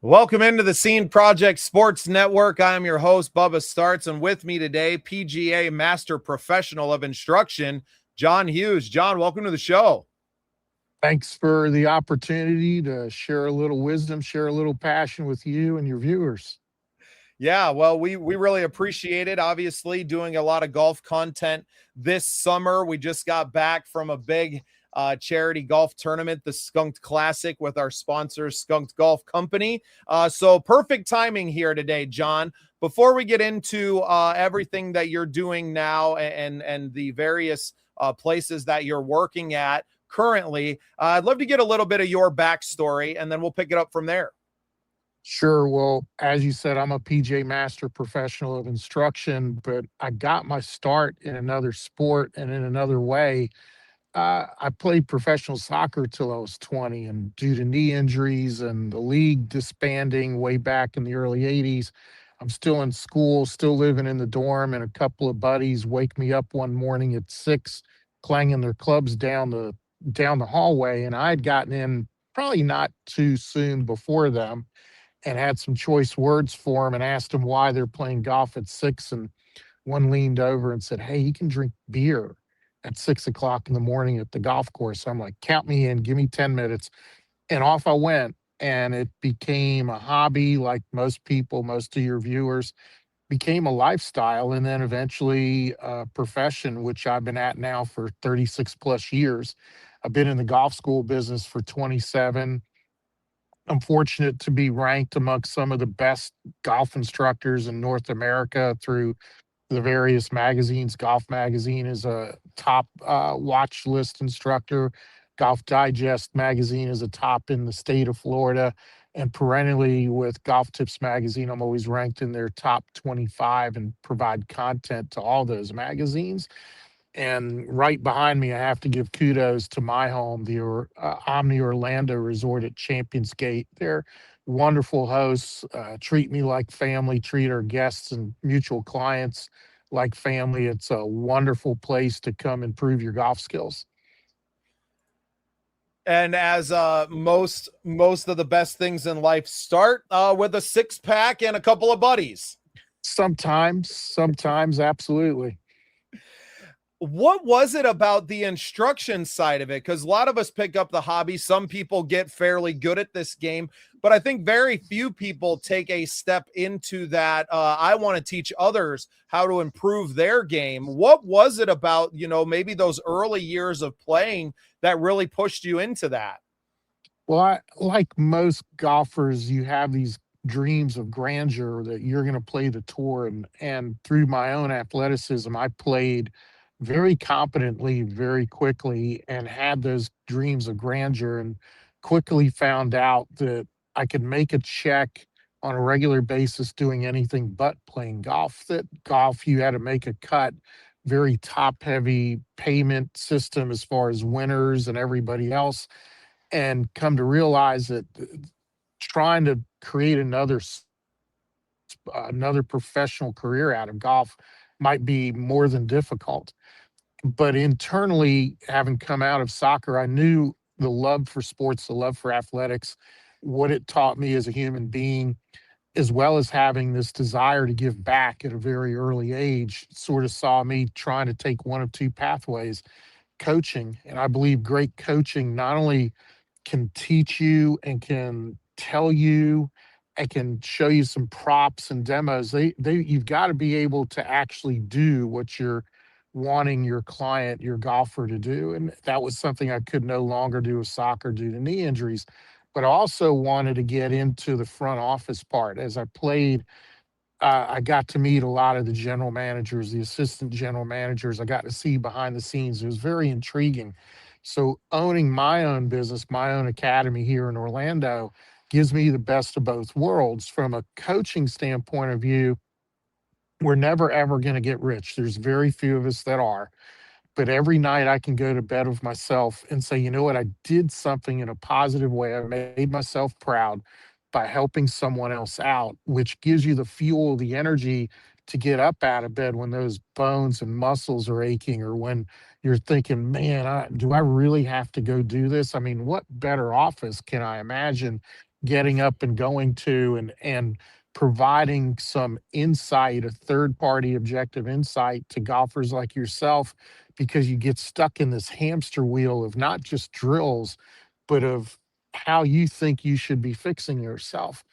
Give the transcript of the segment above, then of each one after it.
Welcome into the Scene Project Sports Network. I am your host, Bubba Starts, and with me today, PGA Master Professional of Instruction, John Hughes. John, welcome to the show. Thanks for the opportunity to share a little wisdom, share a little passion with you and your viewers. Yeah, well, we really appreciate it. Obviously, doing a lot of golf content this summer. We just got back from a big charity golf tournament, the Skunk Classic, with our sponsor, Skunk Golf Company. So perfect timing here today, John. Before we get into everything that you're doing now and the various places that you're working at currently, I'd love to get a little bit of your backstory, and then we'll pick it up from there. Sure. Well, as you said, I'm a PJ Master Professional of Instruction, but I got my start in another sport and in another way. I played professional soccer till I was 20, and due to knee injuries and the league disbanding way back in the early 80s, I'm still in school, still living in the dorm, and a couple of buddies wake me up one morning at 6, clanging their clubs down the hallway, and I'd gotten in probably not too soon before them and had some choice words for them and asked them why they're playing golf at 6. And one leaned over and said, "Hey, you can drink beer at 6 o'clock in the morning at the golf course." So I'm like, "Count me in, give me 10 minutes." And off I went. And it became a hobby, like most people, most of your viewers, became a lifestyle, and then eventually a profession, which I've been at now for 36 plus years. I've been in the golf school business for 27. I'm fortunate to be ranked amongst some of the best golf instructors in North America through the various magazines. Golf Magazine is a top watch list instructor. Golf Digest magazine is a top in the state of Florida. And perennially with Golf Tips magazine, I'm always ranked in their top 25 and provide content to all those magazines. And right behind me, I have to give kudos to my home, the Omni Orlando Resort at Champions Gate. They're wonderful hosts, treat me like family, treat our guests and mutual clients like family. It's a wonderful place to come improve your golf skills. And as most of the best things in life start with a six-pack and a couple of buddies. Sometimes, absolutely. What was it about the instruction side of it? Because a lot of us pick up the hobby. Some people get fairly good at this game, but I think very few people take a step into that. I want to teach others how to improve their game. What was it about, maybe those early years of playing that really pushed you into that? Well, like most golfers, you have these dreams of grandeur that you're going to play the tour. And through my own athleticism, I played very competently, very quickly, and had those dreams of grandeur, and quickly found out that I could make a check on a regular basis doing anything but playing golf. That golf, you had to make a cut, very top heavy payment system as far as winners and everybody else, and come to realize that trying to create another professional career out of golf might be more than difficult. But internally, having come out of soccer, I knew the love for sports, the love for athletics, what it taught me as a human being, as well as having this desire to give back at a very early age, sort of saw me trying to take one of two pathways: coaching. And I believe great coaching not only can teach you and can tell you and can show you some props and demos. You've got to be able to actually do what you're wanting your client, your golfer, to do. And that was something I could no longer do with soccer due to knee injuries. But I also wanted to get into the front office part. As I played, I got to meet a lot of the general managers, the assistant general managers. I got to see behind the scenes. It was very intriguing. So owning my own business, my own academy here in Orlando, gives me the best of both worlds. From a coaching standpoint of view, we're never ever going to get rich. There's very few of us that are. But every night I can go to bed with myself and say, you know what, I did something in a positive way. I made myself proud by helping someone else out, which gives you the fuel, the energy to get up out of bed when those bones and muscles are aching, or when you're thinking, man, do I really have to go do this? I mean, what better office can I imagine getting up and going to, and providing some insight, a third party objective insight to golfers like yourself, because you get stuck in this hamster wheel of not just drills, but of how you think you should be fixing yourself.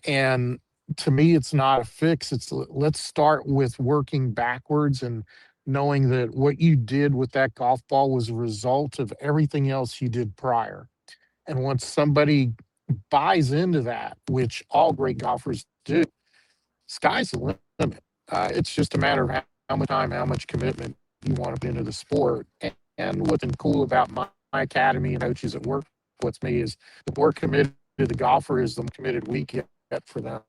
And to me, it's not a fix. It's let's start with working backwards and knowing that what you did with that golf ball was a result of everything else you did prior. And once somebody buys into that, which all great golfers do, sky's the limit. It's just a matter of how much time, how much commitment you want to put into the sport. And what's been cool about my academy and coaches that work with me is the more committed the golfer is, the more committed we get for them.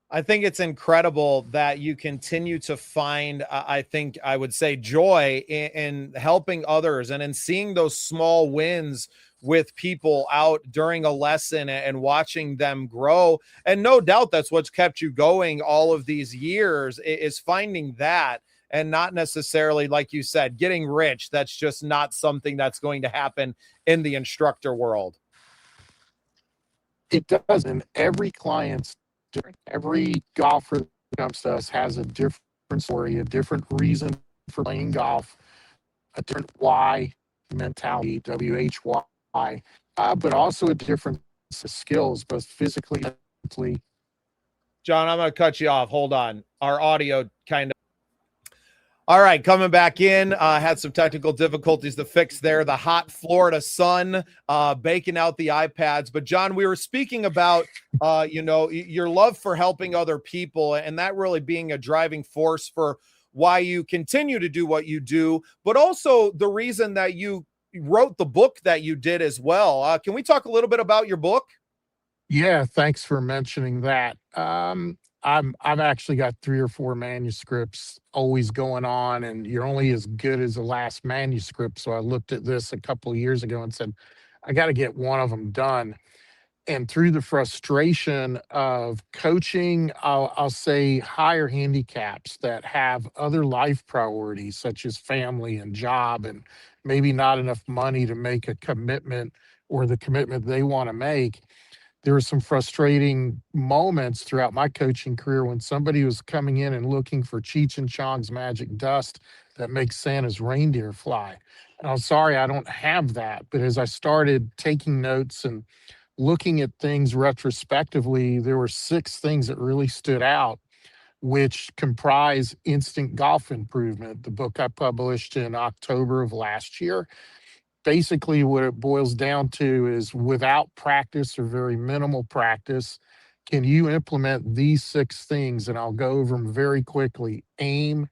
I think it's incredible that you continue to find, I think I would say, joy in helping others and in seeing those small wins with people out during a lesson and watching them grow. And no doubt that's what's kept you going all of these years, is finding that, and not necessarily, like you said, getting rich. That's just not something that's going to happen in the instructor world. It does. And every client's different. Every golfer that comes to us has a different story, a different reason for playing golf, a different why mentality, WHY, but also a different skills, both physically and mentally. John, I'm going to cut you off. Hold on. Our audio kind of. All right, coming back in. Had some technical difficulties to fix there. The hot Florida sun baking out the iPads. But John, we were speaking about, your love for helping other people, and that really being a driving force for why you continue to do what you do, but also the reason that you wrote the book that you did as well. Can we talk a little bit about your book? Yeah, thanks for mentioning that. I've actually got 3 or 4 manuscripts always going on, and you're only as good as the last manuscript. So I looked at this a couple of years ago and said, I got to get one of them done. And through the frustration of coaching, I'll say higher handicaps that have other life priorities, such as family and job, and maybe not enough money to make a commitment or the commitment they want to make. There were some frustrating moments throughout my coaching career when somebody was coming in and looking for Cheech and Chong's magic dust that makes Santa's reindeer fly. And I'm sorry, I don't have that. But as I started taking notes and looking at things retrospectively, there were 6 things that really stood out, which comprise instant golf improvement. The book I published in October of last year. Basically, what it boils down to is, without practice or very minimal practice, can you implement these 6 things? And I'll go over them very quickly. Aim,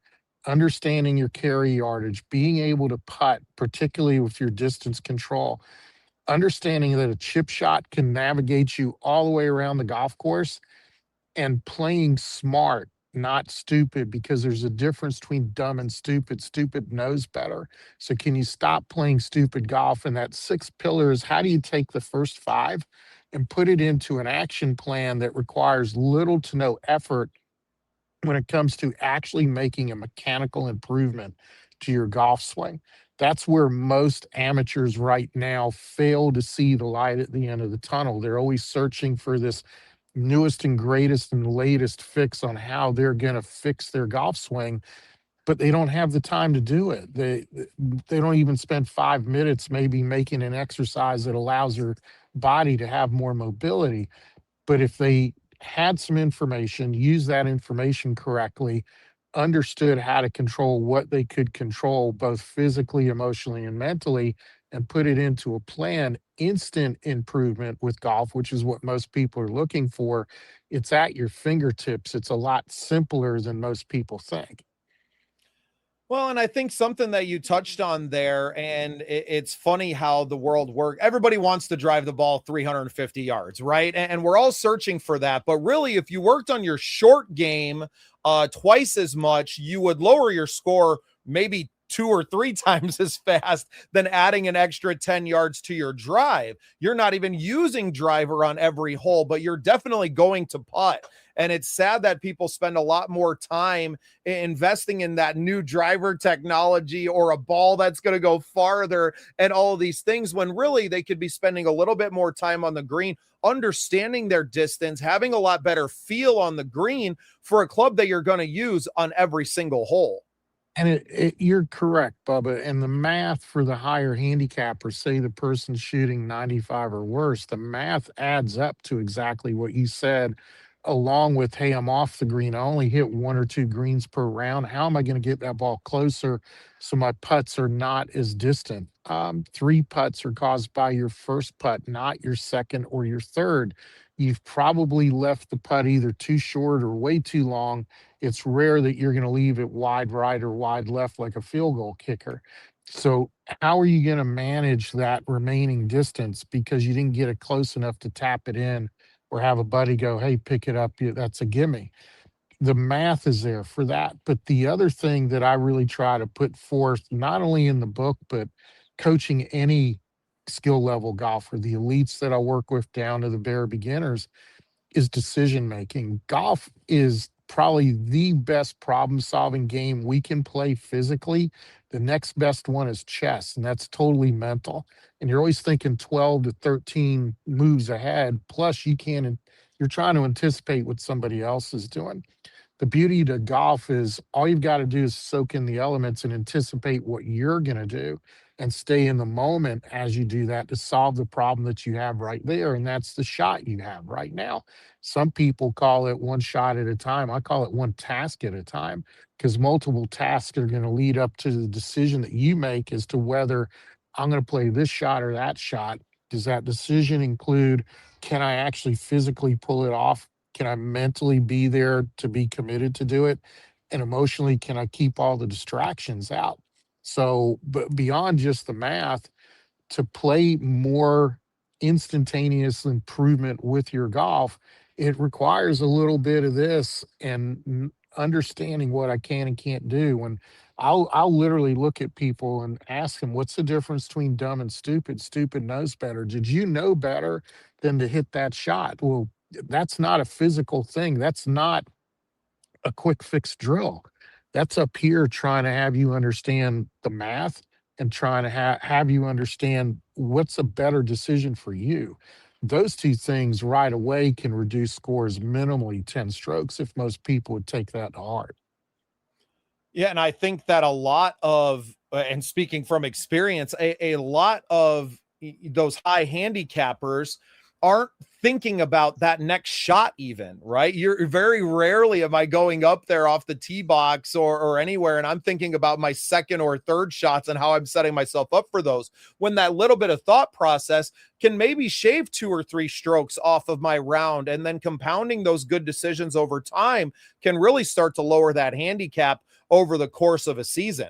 understanding your carry yardage, being able to putt, particularly with your distance control, understanding that a chip shot can navigate you all the way around the golf course, and playing smart, not stupid, because there's a difference between dumb and stupid. Stupid knows better. So can you stop playing stupid golf? And that 6th pillar is, how do you take the first 5 and put it into an action plan that requires little to no effort when it comes to actually making a mechanical improvement to your golf swing? That's where most amateurs right now fail to see the light at the end of the tunnel. They're always searching for this newest and greatest and latest fix on how they're going to fix their golf swing, but they don't have the time to do it. They don't even spend 5 minutes maybe making an exercise that allows their body to have more mobility. But if they had some information, use that information correctly, understood how to control what they could control, both physically, emotionally, and mentally, and put it into a plan, instant improvement with golf, which is what most people are looking for. It's at your fingertips. It's a lot simpler than most people think. Well, and I think something that you touched on there, and it's funny how the world works. Everybody wants to drive the ball 350 yards, right? And we're all searching for that. But really, if you worked on your short game twice as much, you would lower your score maybe 2 or 3 times as fast than adding an extra 10 yards to your drive. You're not even using driver on every hole, but you're definitely going to putt. And it's sad that people spend a lot more time investing in that new driver technology or a ball that's going to go farther and all of these things, when really they could be spending a little bit more time on the green, understanding their distance, having a lot better feel on the green for a club that you're going to use on every single hole. And you're correct, Bubba. And the math for the higher handicapper, say the person shooting 95 or worse, the math adds up to exactly what you said, along with, hey, I'm off the green. I only hit 1 or 2 greens per round. How am I going to get that ball closer so my putts are not as distant? 3 putts are caused by your first putt, not your second or your third. You've probably left the putt either too short or way too long. It's rare that you're going to leave it wide right or wide left like a field goal kicker. So, how are you going to manage that remaining distance because you didn't get it close enough to tap it in or have a buddy go, hey, pick it up? That's a gimme. The math is there for that. But the other thing that I really try to put forth, not only in the book, but coaching any skill level golfer, the elites that I work with down to the bare beginners, is decision making. Golf is probably the best problem solving game we can play physically. The next best one is chess, and that's totally mental. And you're always thinking 12 to 13 moves ahead. Plus, you're trying to anticipate what somebody else is doing. The beauty to golf is all you've got to do is soak in the elements and anticipate what you're going to do and stay in the moment as you do that to solve the problem that you have right there. And that's the shot you have right now. Some people call it one shot at a time. I call it one task at a time, because multiple tasks are going to lead up to the decision that you make as to whether I'm going to play this shot or that shot. Does that decision include, can I actually physically pull it off? Can I mentally be there to be committed to do it? And emotionally, can I keep all the distractions out? So, but beyond just the math, to play more instantaneous improvement with your golf, it requires a little bit of this and understanding what I can and can't do. And I'll literally look at people and ask them, what's the difference between dumb and stupid? Stupid knows better. Did you know better than to hit that shot? Well, that's not a physical thing. That's not a quick fix drill. That's up here trying to have you understand the math and trying to have you understand what's a better decision for you. Those two things right away can reduce scores minimally 10 strokes if most people would take that to heart. Yeah, and I think that a lot of, and speaking from experience, a lot of those high handicappers aren't thinking about that next shot even, right? You're very rarely am I going up there off the tee box or anywhere, and I'm thinking about my second or third shots and how I'm setting myself up for those, when that little bit of thought process can maybe shave 2 or 3 strokes off of my round, and then compounding those good decisions over time can really start to lower that handicap over the course of a season.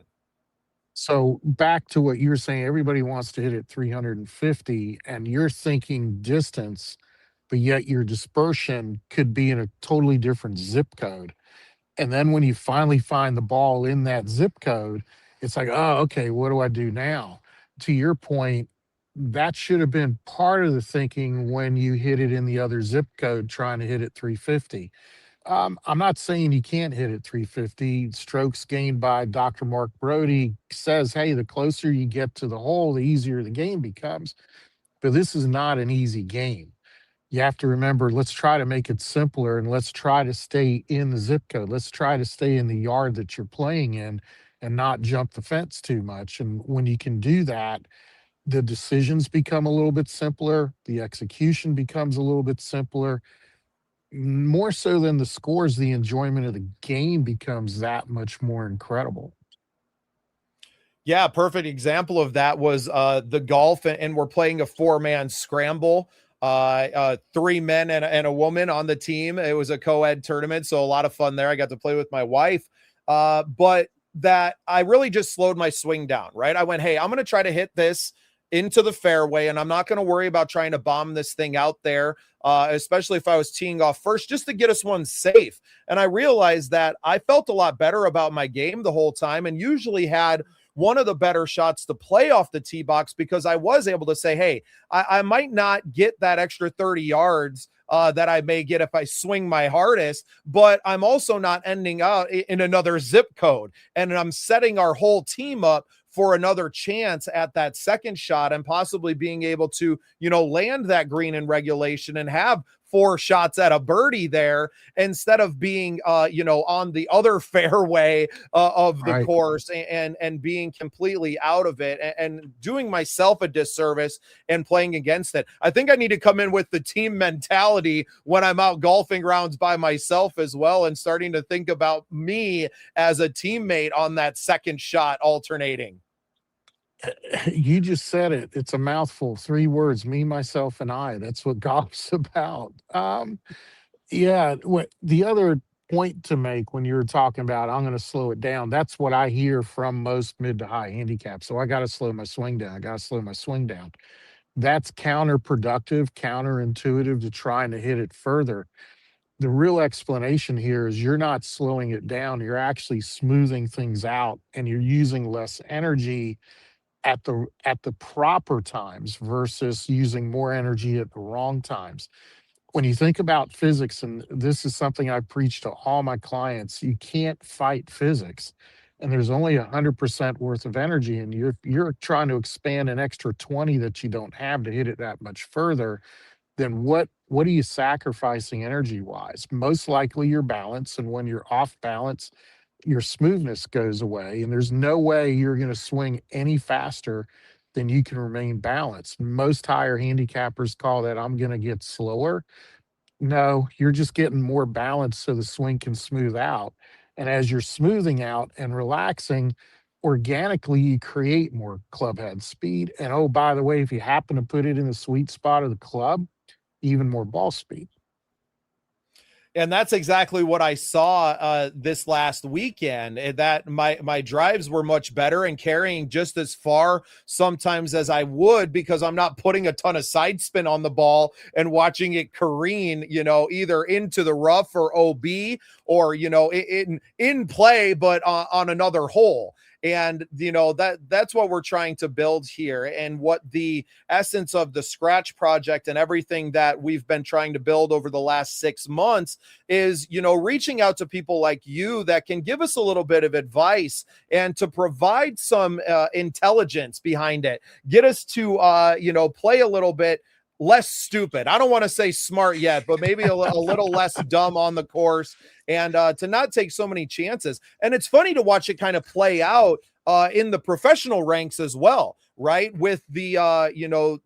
So back to what you're saying, everybody wants to hit it 350 and you're thinking distance, but yet your dispersion could be in a totally different zip code. And then when you finally find the ball in that zip code, it's like, oh, okay, what do I do now? To your point, that should have been part of the thinking when you hit it in the other zip code, trying to hit it 350. I'm not saying you can't hit it 350. Strokes gained by Dr. Mark Brody says, hey, the closer you get to the hole, the easier the game becomes. But this is not an easy game. You have to remember, let's try to make it simpler and let's try to stay in the zip code. Let's try to stay in the yard that you're playing in and not jump the fence too much. And when you can do that, the decisions become a little bit simpler, the execution becomes a little bit simpler. More so than the scores, the enjoyment of the game becomes that much more incredible. Yeah, perfect example of that was the golf, and we're playing a 4-man scramble. 3 men and a woman on the team. It was a co-ed tournament, so a lot of fun there. I got to play with my wife, but that I really just slowed my swing down. Right, I went, hey, I'm going to try to hit this into the fairway, and I'm not going to worry about trying to bomb this thing out there, especially if I was teeing off first, just to get us one safe. And I realized that I felt a lot better about my game the whole time, and usually had one of the better shots to play off the tee box, because I was able to say, hey, I might not get that extra 30 yards that I may get if I swing my hardest, but I'm also not ending up in another zip code. And I'm setting our whole team up for another chance at that second shot and possibly being able to, land that green in regulation and have 4 shots at a birdie there, instead of being, on the other fairway of the Right. course, and being completely out of it, and doing myself a disservice and playing against it. I think I need to come in with the team mentality when I'm out golfing rounds by myself as well, and starting to think about me as a teammate on that second shot alternating. You just said it. It's a mouthful. 3 words: me, myself, and I. That's what golf's about. Yeah. What the other point to make when you were talking about, I'm going to slow it down. That's what I hear from most mid to high handicaps. So I got to slow my swing down. I got to slow my swing down. That's counterproductive, counterintuitive to trying to hit it further. The real explanation here is you're not slowing it down. You're actually smoothing things out, and you're using less energy at the proper times versus using more energy at the wrong times. When you think about physics, and this is something I preach to all my clients, you can't fight physics. And there's only 100% worth of energy, and you're trying to expand an extra 20 that you don't have to hit it that much further. Then what are you sacrificing energy wise? Most likely your balance, and when you're off balance, your smoothness goes away, and there's no way you're going to swing any faster than you can remain balanced. Most higher handicappers call that, I'm going to get slower. No, you're just getting more balance so the swing can smooth out. And as you're smoothing out and relaxing, organically you create more club head speed. And oh, by the way, if you happen to put it in the sweet spot of the club, even more ball speed. And that's exactly what I saw this last weekend. That my drives were much better and carrying just as far sometimes as I would, because I'm not putting a ton of side spin on the ball and watching it careen, either into the rough or OB, or in play, but on another hole. And that's what we're trying to build here, and what the essence of the Scratch project and everything that we've been trying to build over the last 6 months is, reaching out to people like you that can give us a little bit of advice and to provide some intelligence behind it, get us to play a little bit less stupid. I don't want to say smart yet, but maybe a little less dumb on the course, and to not take so many chances. And it's funny to watch it kind of play out in the professional ranks as well, right? With the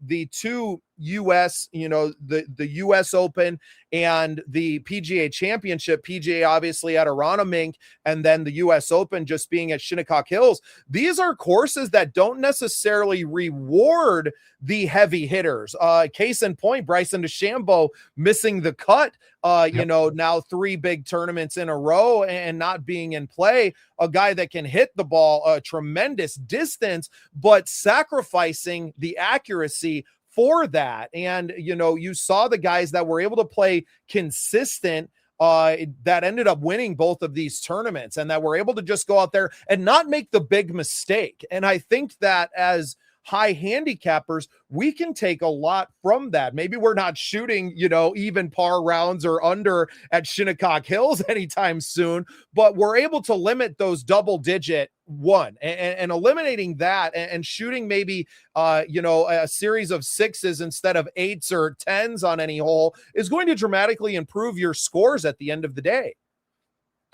the 2 US, the US Open and the PGA Championship, PGA obviously at Aronimink, and then the US Open just being at Shinnecock Hills. These are courses that don't necessarily reward the heavy hitters. Case in point, Bryson DeChambeau missing the cut, now 3 big tournaments in a row and not being in play. A guy that can hit the ball a tremendous distance, but sacrificing the accuracy for that. And, you saw the guys that were able to play consistent that ended up winning both of these tournaments, and that were able to just go out there and not make the big mistake. And I think that as high handicappers, we can take a lot from that. Maybe we're not shooting, even par rounds or under at Shinnecock Hills anytime soon, but we're able to limit those double digit one, and eliminating that, and shooting maybe a series of 6s instead of 8s or 10s on any hole is going to dramatically improve your scores at the end of the day.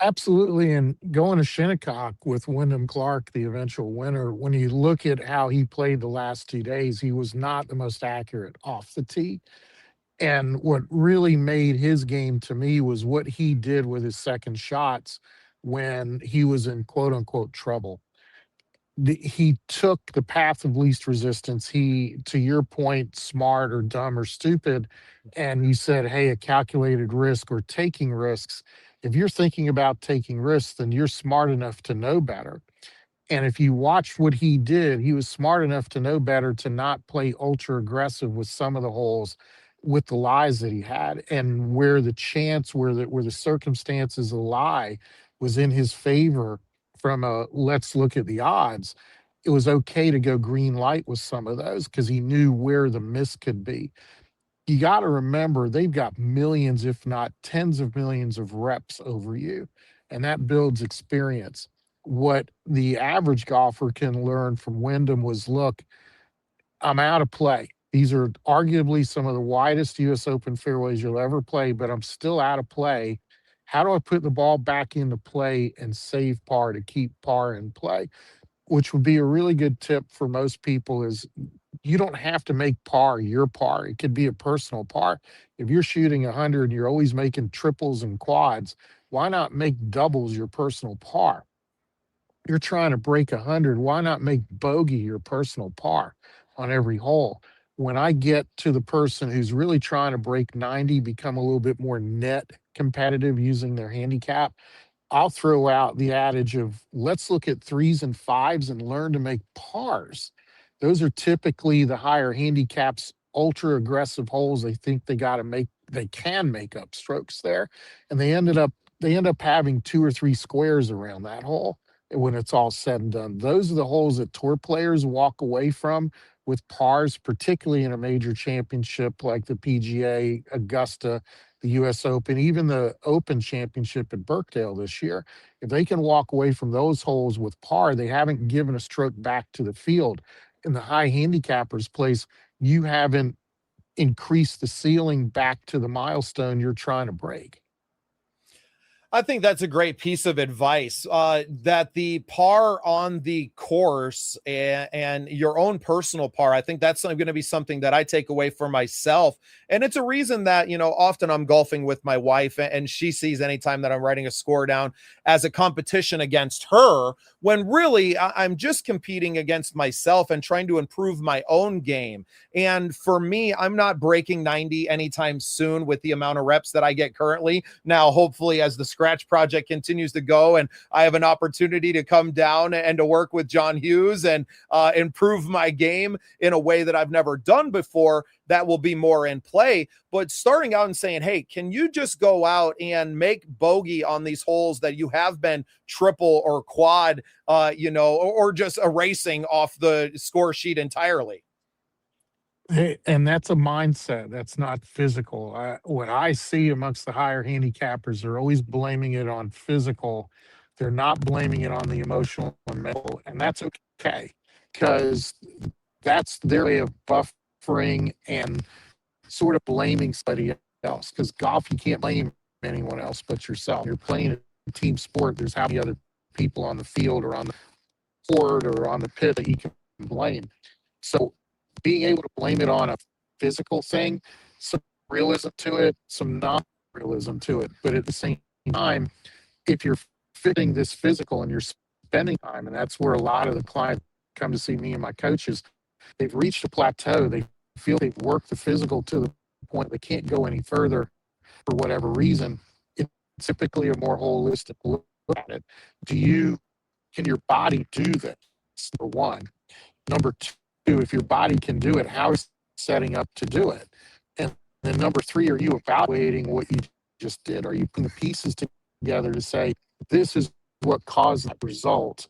Absolutely. And going to Shinnecock with Wyndham Clark, the eventual winner, when you look at how he played the last 2 days, he was not the most accurate off the tee. And what really made his game to me was what he did with his second shots when he was in quote unquote trouble. He took the path of least resistance. He, to your point, smart or dumb or stupid, and you said, hey, a calculated risk or taking risks. If you're thinking about taking risks, then you're smart enough to know better. And if you watched what he did, he was smart enough to know better to not play ultra aggressive with some of the holes with the lies that he had, and where the chance, where the circumstances of lie was in his favor from a let's look at the odds. it was okay to go green light with some of those because he knew where the miss could be. You got to remember they've got millions, if not tens of millions of reps over you, and that builds experience. What the average golfer can learn from Wyndham was, look, I'm out of play. These are arguably some of the widest US Open fairways you'll ever play, but I'm still out of play. How do I put the ball back into play and save par to keep par in play? Which would be a really good tip for most people is you don't have to make par your par. It could be a personal par. If you're shooting 100 and you're always making triples and quads, why not make doubles your personal par? You're trying to break 100, why not make bogey your personal par on every hole? When I get to the person who's really trying to break 90, become a little bit more net competitive using their handicap, I'll throw out the adage of let's look at threes and fives and learn to make pars. Those are typically the higher handicaps, ultra aggressive holes. They think they can make up strokes there. And they end up having 2 or 3 squares around that hole when it's all said and done. Those are the holes that tour players walk away from with pars, particularly in a major championship like the PGA, Augusta, the US Open, even the Open Championship at Birkdale this year. If they can walk away from those holes with par, they haven't given a stroke back to the field. In the high handicappers place, you haven't increased the ceiling back to the milestone you're trying to break. I think that's a great piece of advice, that the par on the course and your own personal par. I think that's going to be something that I take away for myself. And it's a reason that, often I'm golfing with my wife and she sees anytime that I'm writing a score down as a competition against her, when really I'm just competing against myself and trying to improve my own game. And for me, I'm not breaking 90 anytime soon with the amount of reps that I get currently. Now, hopefully, as the Scratch project continues to go and I have an opportunity to come down and to work with John Hughes and improve my game in a way that I've never done before, that will be more in play. But starting out and saying, hey, can you just go out and make bogey on these holes that you have been triple or quad, or just erasing off the score sheet entirely? And that's a mindset. That's not physical. What I see amongst the higher handicappers, they're always blaming it on physical. They're not blaming it on the emotional and mental. And that's okay because that's their way of buffering and sort of blaming somebody else. Because golf, you can't blame anyone else but yourself. You're playing a team sport. There's how many other people on the field or on the court or on the pit that you can blame. So being able to blame it on a physical thing, some realism to it, some non-realism to it. But at the same time, if you're fitting this physical and you're spending time, and that's where a lot of the clients come to see me and my coaches, they've reached a plateau. They feel they've worked the physical to the point they can't go any further for whatever reason. It's typically a more holistic look at it. Can your body do this? Number one. Number two, if your body can do it, how is it setting up to do it? And then number three, are you evaluating what you just did? Are you putting the pieces together to say, this is what caused that result,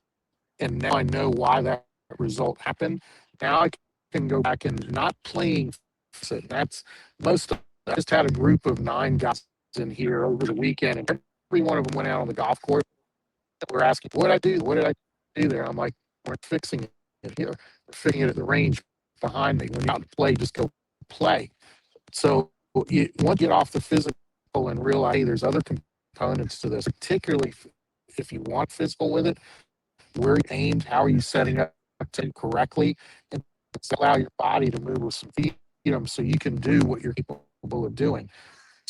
and now I know why that result happened. Now I can go back and not playing. That's most of, I just had a group of 9 guys in here over the weekend, and every one of them went out on the golf course. We're asking, what did I do? What did I do there? I'm like, we're fixing it here. We're fixing it at the range behind me. When you're out to play, just go play. So once you get off the physical and realize, hey, there's other components to this, particularly if you want physical with it, where are you aimed, how are you setting up to correctly, and allow your body to move with some freedom so you can do what you're capable of doing.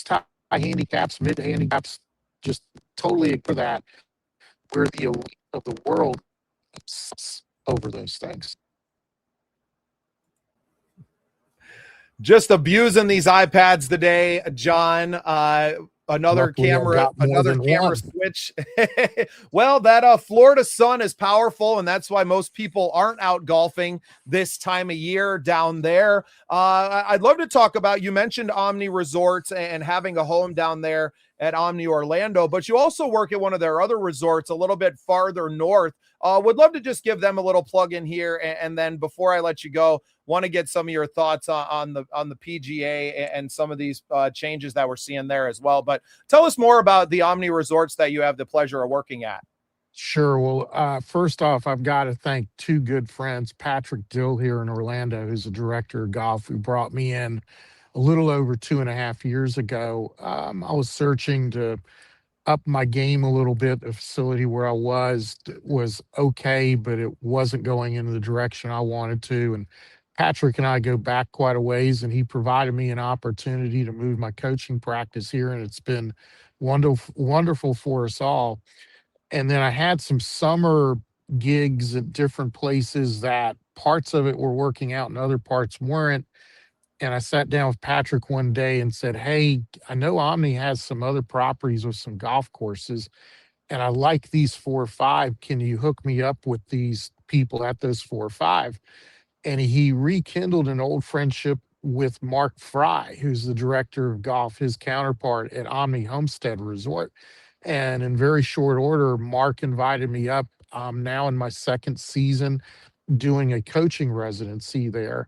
High handicaps, mid handicaps, just totally ignore that. We're the elite of the world over those things. Just abusing these iPads today, John. Another camera switch. Well, that Florida sun is powerful, and that's why most people aren't out golfing this time of year down there. I'd love to talk about, you mentioned Omni Resorts and having a home down there at Omni Orlando, but you also work at one of their other resorts a little bit farther north. Would love to just give them a little plug in here, and then before I let you go, want to get some of your thoughts on the PGA and some of these changes that we're seeing there as well. But tell us more about the Omni Resorts that you have the pleasure of working at. Sure. Well, first off, I've got to thank two good friends, Patrick Dill here in Orlando, who's the director of golf, who brought me in a little over 2.5 years ago. I was searching to up my game a little bit. The facility where I was okay, but it wasn't going in the direction I wanted to. And Patrick and I go back quite a ways, and he provided me an opportunity to move my coaching practice here, and it's been wonderful for us all. And then I had some summer gigs at different places that parts of it were working out and other parts weren't. And I sat down with Patrick one day and said, "Hey, I know Omni has some other properties with some golf courses, and I like these 4 or 5. Can you hook me up with these people at those 4 or 5?" And he rekindled an old friendship with Mark Fry, who's the director of golf, his counterpart at Omni Homestead Resort. And in very short order, Mark invited me up. I'm now in my second season doing a coaching residency there.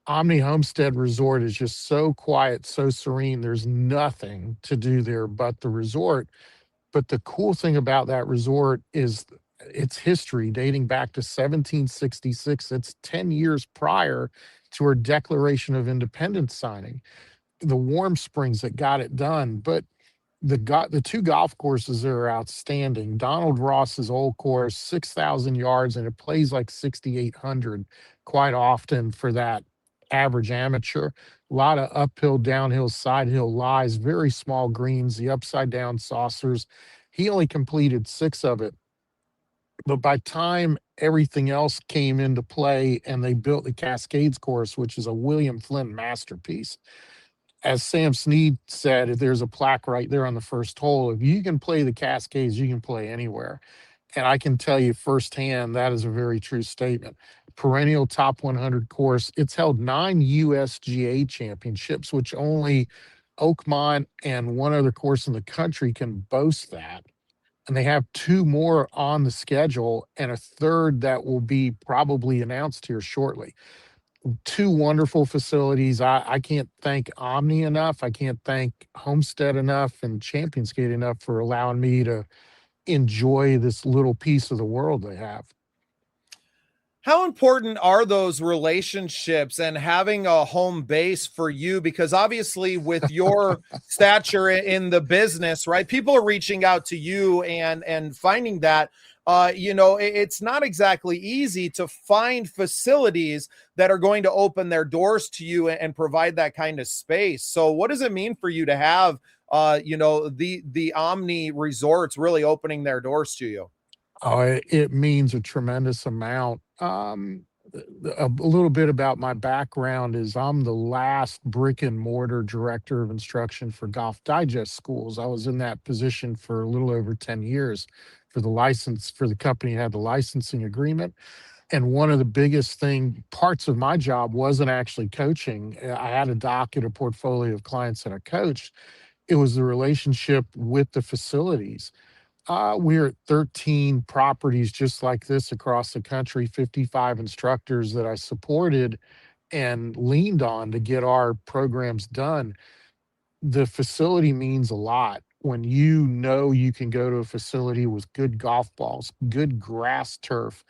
Omni Homestead Resort is just so quiet, so serene. There's nothing to do there but the resort. But the cool thing about that resort is its history dating back to 1766. It's 10 years prior to our Declaration of Independence signing. The warm springs that got it done. But the two golf courses that are outstanding. Donald Ross's old course, 6,000 yards, and it plays like 6,800 quite often for that average amateur. A lot of uphill, downhill, side hill lies, very small greens, the upside down saucers. He only completed 6 of it. But by time everything else came into play and they built the Cascades course, which is a William Flynn masterpiece, as Sam Snead said, if there's a plaque right there on the first hole, if you can play the Cascades, you can play anywhere. And I can tell you firsthand, that is a very true statement. Perennial top 100 course. It's held 9 USGA championships, which only Oakmont and one other course in the country can boast that. And they have 2 more on the schedule and a third that will be probably announced here shortly. 2 wonderful facilities. I can't thank Omni enough. I can't thank Homestead enough and Championsgate enough for allowing me to enjoy this little piece of the world they have. How important are those relationships and having a home base for you? Because obviously, with your stature in the business, right, people are reaching out to you and finding that. It's not exactly easy to find facilities that are going to open their doors to you and provide that kind of space. So, what does it mean for you to have, the Omni Resorts really opening their doors to you? Oh, it means a tremendous amount. A little bit about my background is I'm the last brick and mortar director of instruction for Golf Digest schools. I was in that position for a little over 10 years for the company that had the licensing agreement. And one of the biggest parts of my job wasn't actually coaching. I had a docket, a portfolio of clients that I coached. It was the relationship with the facilities. We're at 13 properties just like this across the country, 55 instructors that I supported and leaned on to get our programs done. The facility means a lot. When you know you can go to a facility with good golf balls, good grass turf,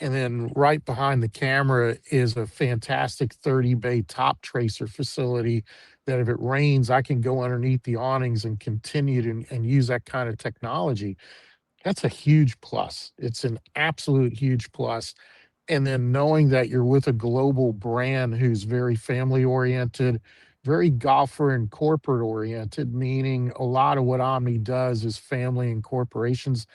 and then right behind the camera is a fantastic 30 bay top tracer facility that if it rains, I can go underneath the awnings and continue and use that kind of technology. That's a huge plus. It's an absolute huge plus. And then knowing that you're with a global brand who's very family oriented, very golfer and corporate oriented, meaning a lot of what Omni does is family and corporations.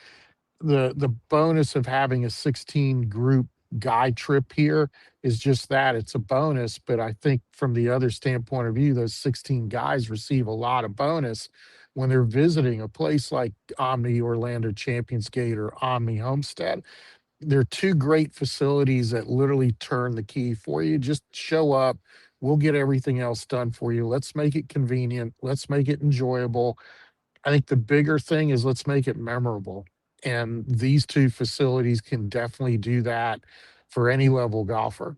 The bonus of having a 16 group guy trip here is just that, it's a bonus. But I think from the other standpoint of view, those 16 guys receive a lot of bonus when they're visiting a place like Omni Orlando Championsgate or Omni Homestead. They're 2 great facilities that literally turn the key for you. Just show up. We'll get everything else done for you. Let's make it convenient. Let's make it enjoyable. I think the bigger thing is let's make it memorable. And these two facilities can definitely do that for any level golfer.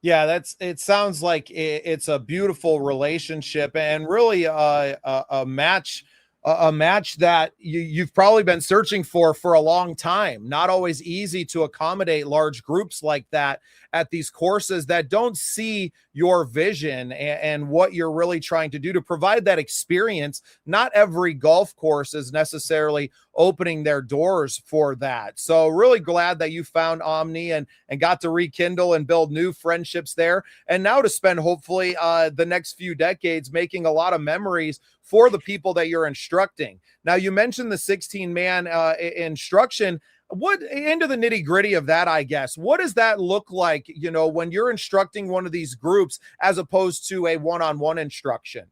Yeah, it sounds like it's a beautiful relationship and really a match, a match that you've probably been searching for a long time. Not always easy to accommodate large groups like that at these courses that don't see your vision and what you're really trying to do to provide that experience. Not every golf course is necessarily opening their doors for that. So really glad that you found Omni and got to rekindle and build new friendships there. And now to spend hopefully the next few decades making a lot of memories for the people that you're instructing. Now, you mentioned the 16-man instruction. What into the nitty gritty of that, I guess, what does that look like, when you're instructing one of these groups as opposed to a one-on-one instruction?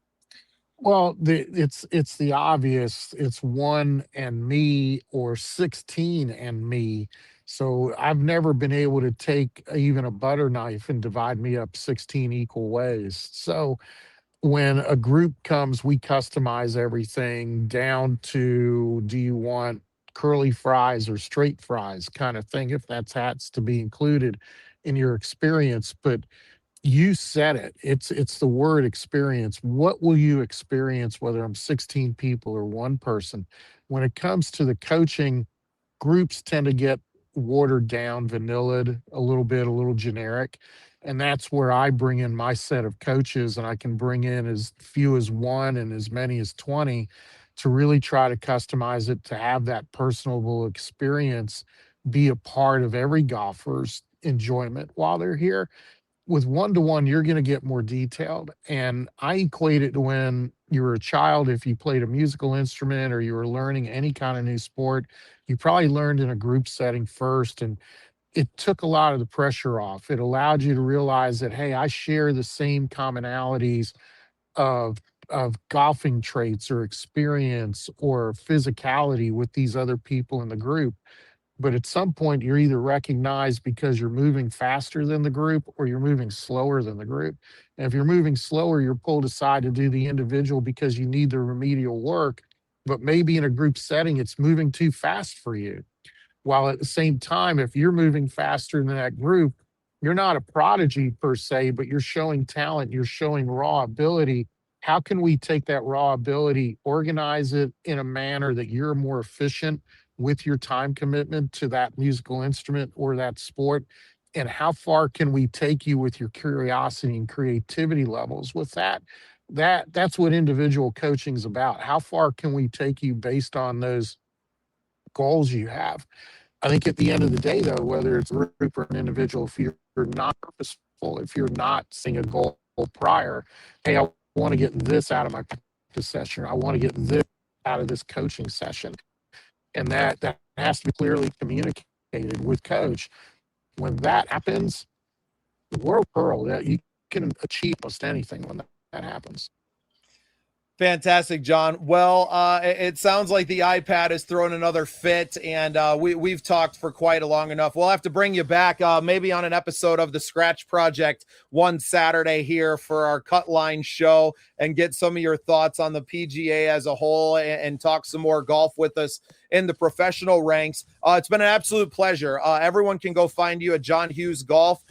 Well, it's the obvious. It's one and me or 16 and me. So I've never been able to take even a butter knife and divide me up 16 equal ways. So when a group comes, we customize everything down to, do you want curly fries or straight fries kind of thing, if that's hats to be included in your experience. But you said it. It's the word experience. What will you experience, whether I'm 16 people or one person? When it comes to the coaching, groups tend to get watered down, vanillaed a little bit, a little generic. And that's where I bring in my set of coaches, and I can bring in as few as one and as many as 20 to really try to customize it to have that personable experience be a part of every golfer's enjoyment while they're here. With one-to-one, you're gonna get more detailed, and I equate it to when you were a child. If you played a musical instrument or you were learning any kind of new sport, you probably learned in a group setting first, and it took a lot of the pressure off. It allowed you to realize that, "Hey, I share the same commonalities of golfing traits or experience or physicality with these other people in the group." But at some point, you're either recognized because you're moving faster than the group or you're moving slower than the group. And if you're moving slower, you're pulled aside to do the individual because you need the remedial work. But maybe in a group setting, it's moving too fast for you. While at the same time, if you're moving faster than that group, you're not a prodigy per se, but you're showing talent, you're showing raw ability. How can we take that raw ability, organize it in a manner that you're more efficient with your time commitment to that musical instrument or that sport? And how far can we take you with your curiosity and creativity levels with that? That's what individual coaching is about. How far can we take you based on those goals you have? I think at the end of the day, though, whether it's a group or an individual, if you're not purposeful, if you're not seeing a goal prior, hey, I want to get this out of my practice session, I want to get this out of this coaching session, and that has to be clearly communicated with coach. When that happens, the world pearl, that you can achieve almost anything when that happens. Fantastic, John. Well, it sounds like the iPad has thrown another fit, and we've talked for quite a long enough. We'll have to bring you back maybe on an episode of the Scratch Project one Saturday here for our Cut Line show and get some of your thoughts on the PGA as a whole and talk some more golf with us in the professional ranks. It's been an absolute pleasure. Everyone can go find you at John Hughes Golf.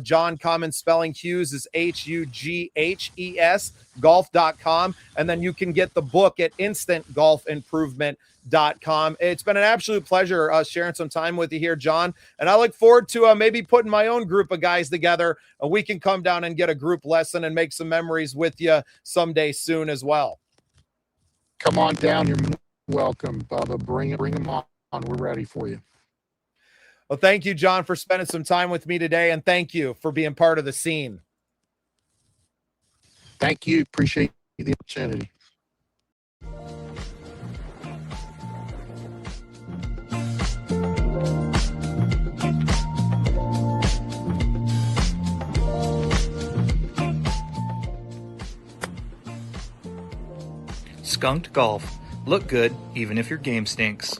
John, common spelling, Hughes is Hughes, golf.com. And then you can get the book at instantgolfimprovement.com. It's been an absolute pleasure sharing some time with you here, John. And I look forward to maybe putting my own group of guys together. We can come down and get a group lesson and make some memories with you someday soon as well. Come on down. You're welcome, Bubba. Bring them on. We're ready for you. Well, thank you, John, for spending some time with me today, and thank you for being part of the scene. Thank you. Appreciate the opportunity. Skunked Golf. Look good even if your game stinks.